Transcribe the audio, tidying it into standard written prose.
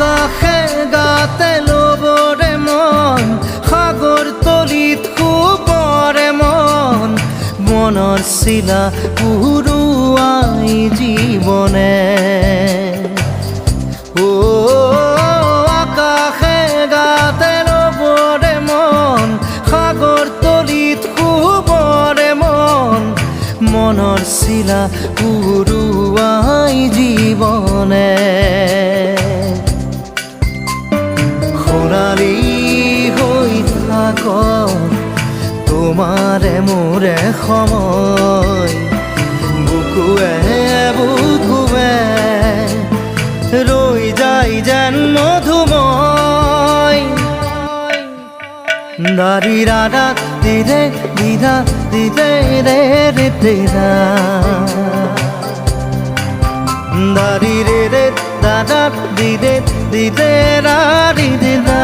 আকাশে গাতে ল'বৰে মন সাগৰ তলিত শুবৰে মন মনৰ চিলা উৰুৱাই জীৱনে আকাশে গাতে ল'বৰে মন সাগৰ তলিত শুবৰে মন মনৰ চিলা উৰুৱাই জীৱনে খৰালি হৈ থাক তোমাৰে মোৰে সময় বুকুৱে বুকুৱে ৰৈ যায় যেন মধুময় দাৰি ৰাধা দিদে দিদা দিদে ৰে ৰে দিদা দাৰি ৰে ৰে দাদা দিদে দিদে ৰা দিদা